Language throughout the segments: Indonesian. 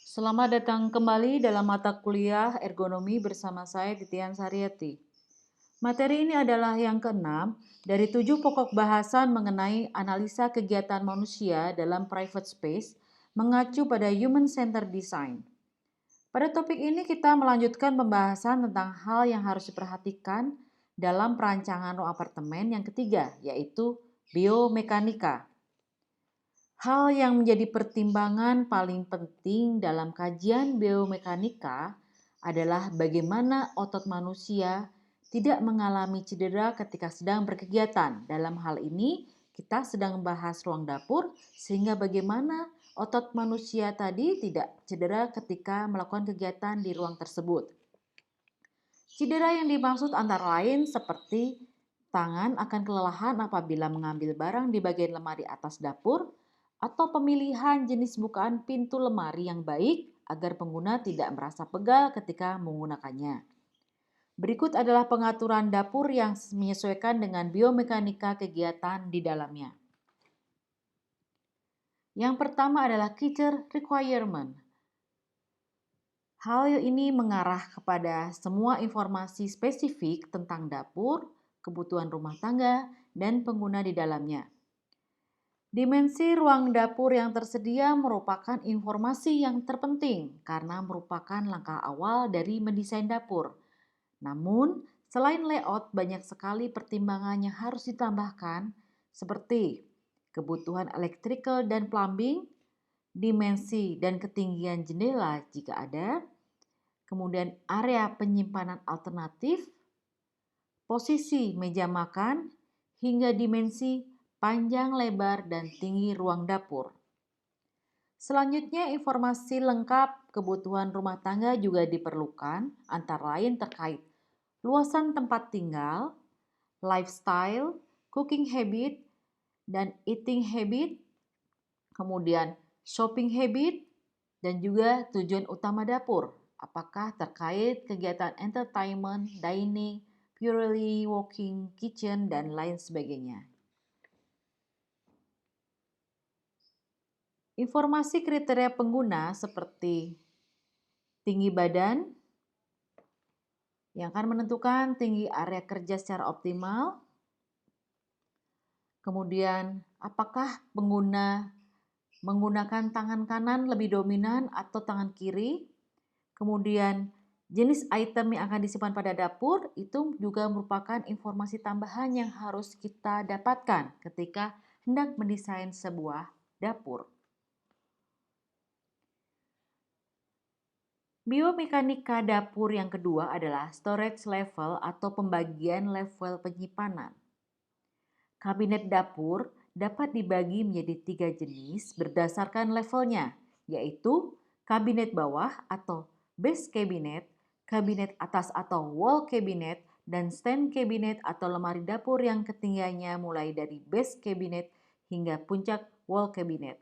Selamat datang kembali dalam mata kuliah ergonomi bersama saya Titian Saryati. Materi ini adalah yang keenam dari 7 pokok bahasan mengenai analisa kegiatan manusia dalam private space mengacu pada human centered design. Pada topik ini kita melanjutkan pembahasan tentang hal yang harus diperhatikan dalam perancangan rumah apartemen yang ketiga, yaitu biomekanika. Hal yang menjadi pertimbangan paling penting dalam kajian biomekanika adalah bagaimana otot manusia tidak mengalami cedera ketika sedang berkegiatan. Dalam hal ini, kita sedang membahas ruang dapur, sehingga bagaimana otot manusia tadi tidak cedera ketika melakukan kegiatan di ruang tersebut. Cedera yang dimaksud antara lain seperti tangan akan kelelahan apabila mengambil barang di bagian lemari atas dapur, atau pemilihan jenis bukaan pintu lemari yang baik agar pengguna tidak merasa pegal ketika menggunakannya. Berikut adalah pengaturan dapur yang menyesuaikan dengan biomekanika kegiatan di dalamnya. Yang pertama adalah Kitchen Requirement. Hal ini mengarah kepada semua informasi spesifik tentang dapur, kebutuhan rumah tangga, dan pengguna di dalamnya. Dimensi ruang dapur yang tersedia merupakan informasi yang terpenting karena merupakan langkah awal dari mendesain dapur. Namun, selain layout, banyak sekali pertimbangan yang harus ditambahkan seperti kebutuhan electrical dan plumbing, dimensi dan ketinggian jendela jika ada, kemudian area penyimpanan alternatif, posisi meja makan, hingga dimensi panjang, lebar, dan tinggi ruang dapur. Selanjutnya, informasi lengkap kebutuhan rumah tangga juga diperlukan, antara lain terkait luasan tempat tinggal, lifestyle, cooking habit, dan eating habit, kemudian shopping habit, dan juga tujuan utama dapur. Apakah terkait kegiatan entertainment, dining, purely walking kitchen, dan lain sebagainya. Informasi kriteria pengguna seperti tinggi badan yang akan menentukan tinggi area kerja secara optimal. Kemudian, apakah pengguna menggunakan tangan kanan lebih dominan atau tangan kiri? Kemudian, jenis item yang akan disimpan pada dapur itu juga merupakan informasi tambahan yang harus kita dapatkan ketika hendak mendesain sebuah dapur. Biomekanika dapur yang kedua adalah storage level atau pembagian level penyimpanan. Kabinet dapur dapat dibagi menjadi 3 jenis berdasarkan levelnya, yaitu kabinet bawah atau base cabinet, kabinet atas atau wall cabinet, dan stand cabinet atau lemari dapur yang ketinggiannya mulai dari base cabinet hingga puncak wall cabinet.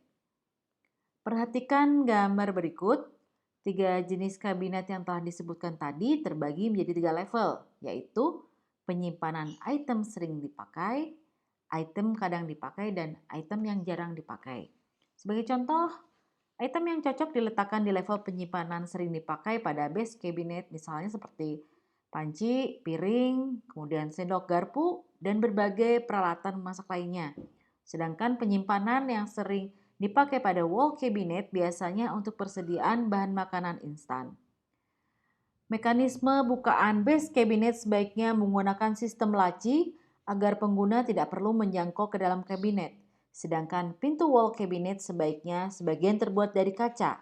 Perhatikan gambar berikut. 3 jenis kabinet yang telah disebutkan tadi terbagi menjadi 3 level, yaitu penyimpanan item sering dipakai, item kadang dipakai, dan item yang jarang dipakai. Sebagai contoh, item yang cocok diletakkan di level penyimpanan sering dipakai pada base cabinet misalnya seperti panci, piring, kemudian sendok garpu, dan berbagai peralatan memasak lainnya. Sedangkan penyimpanan yang sering dipakai pada wall cabinet biasanya untuk persediaan bahan makanan instan. Mekanisme bukaan base cabinet sebaiknya menggunakan sistem laci agar pengguna tidak perlu menjangkau ke dalam kabinet. Sedangkan pintu wall cabinet sebaiknya sebagian terbuat dari kaca.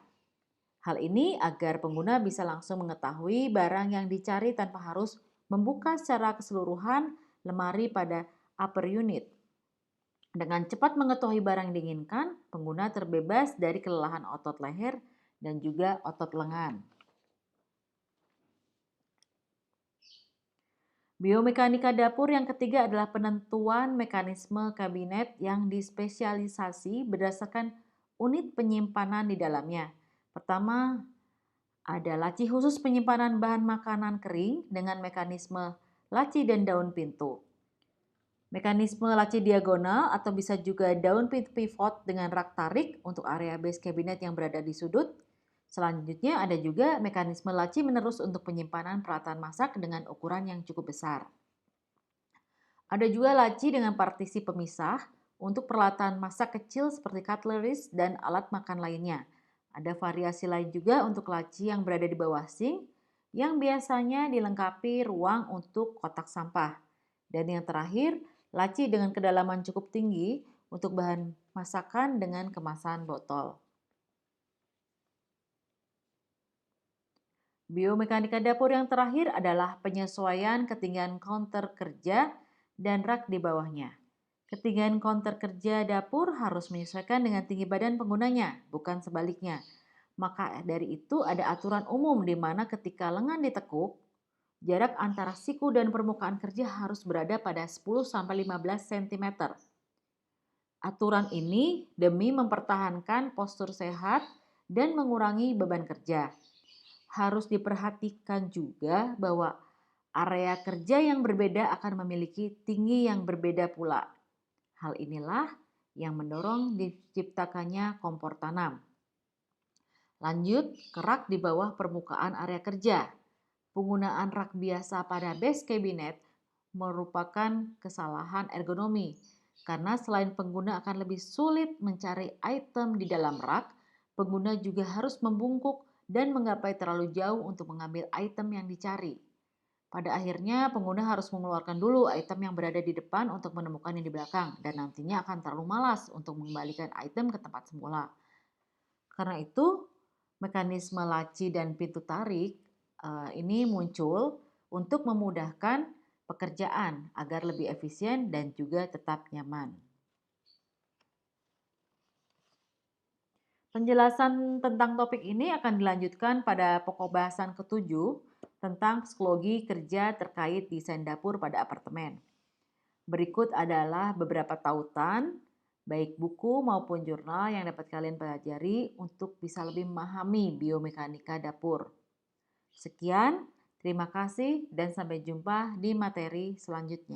Hal ini agar pengguna bisa langsung mengetahui barang yang dicari tanpa harus membuka secara keseluruhan lemari pada upper unit. Dengan cepat mengetahui barang yang diinginkan, pengguna terbebas dari kelelahan otot leher dan juga otot lengan. Biomekanika dapur yang ketiga adalah penentuan mekanisme kabinet yang dispesialisasi berdasarkan unit penyimpanan di dalamnya. Pertama, ada laci khusus penyimpanan bahan makanan kering dengan mekanisme laci dan daun pintu. Mekanisme laci diagonal atau bisa juga daun pintu pivot dengan rak tarik untuk area base cabinet yang berada di sudut. Selanjutnya ada juga mekanisme laci menerus untuk penyimpanan peralatan masak dengan ukuran yang cukup besar. Ada juga laci dengan partisi pemisah untuk peralatan masak kecil seperti cutleries dan alat makan lainnya. Ada variasi lain juga untuk laci yang berada di bawah sink yang biasanya dilengkapi ruang untuk kotak sampah. Dan yang terakhir, laci dengan kedalaman cukup tinggi untuk bahan masakan dengan kemasan botol. Biomekanika dapur yang terakhir adalah penyesuaian ketinggian counter kerja dan rak di bawahnya. Ketinggian counter kerja dapur harus menyesuaikan dengan tinggi badan penggunanya, bukan sebaliknya. Maka dari itu ada aturan umum di mana ketika lengan ditekuk, jarak antara siku dan permukaan kerja harus berada pada 10-15 cm. Aturan ini demi mempertahankan postur sehat dan mengurangi beban kerja. Harus diperhatikan juga bahwa area kerja yang berbeda akan memiliki tinggi yang berbeda pula. Hal inilah yang mendorong diciptakannya kompor tanam. Lanjut ke rak di bawah permukaan area kerja. Penggunaan rak biasa pada base cabinet merupakan kesalahan ergonomi karena selain pengguna akan lebih sulit mencari item di dalam rak, pengguna juga harus membungkuk dan menggapai terlalu jauh untuk mengambil item yang dicari. Pada akhirnya, pengguna harus mengeluarkan dulu item yang berada di depan untuk menemukan yang di belakang dan nantinya akan terlalu malas untuk mengembalikan item ke tempat semula. Karena itu, mekanisme laci dan pintu tarik ini muncul untuk memudahkan pekerjaan agar lebih efisien dan juga tetap nyaman. Penjelasan tentang topik ini akan dilanjutkan pada pokok bahasan ke-7 tentang psikologi kerja terkait desain dapur pada apartemen. Berikut adalah beberapa tautan, baik buku maupun jurnal yang dapat kalian pelajari untuk bisa lebih memahami biomekanika dapur. Sekian, terima kasih dan sampai jumpa di materi selanjutnya.